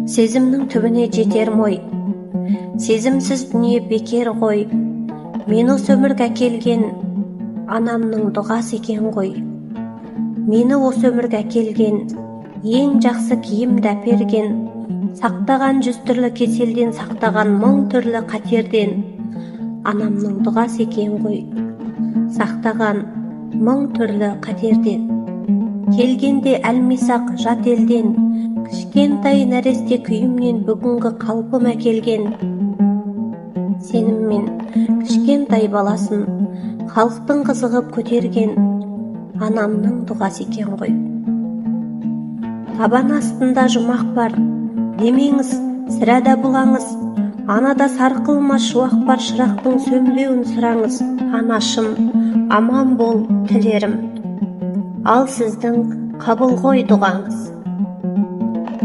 Сезімнің түбіне жетер мой, сезімсіз дүние бекер ғой. Мен осы өмірге әкелген анамның дұғасы екен ғой. Мені осы өмірге әкелген ең жақсы киімді әперген, сақтаған 100 түрлі кеселден, сақтаған 1000 түрлі қатерден анамның дұғасы екен ғой. Сақтаған 1000 түрлі қатерден. Келгенде әлмисақ жат елден, кішкентай нәресте күйімнен бүгінгі қалпым әкелген. Сеніммен кішкентай баласын халықтың қызығып көтерген анамның дұғасы екен ғой. Табан астында жұмақ бар, демеңіз, сірәда бұлаңыз. Анада сарқылмас шуақ бар, шырақтың сөнбеуін сұраңыз. Анашым, аман бол тілерім, ал сіздің қабыл ғой дұғаңыз.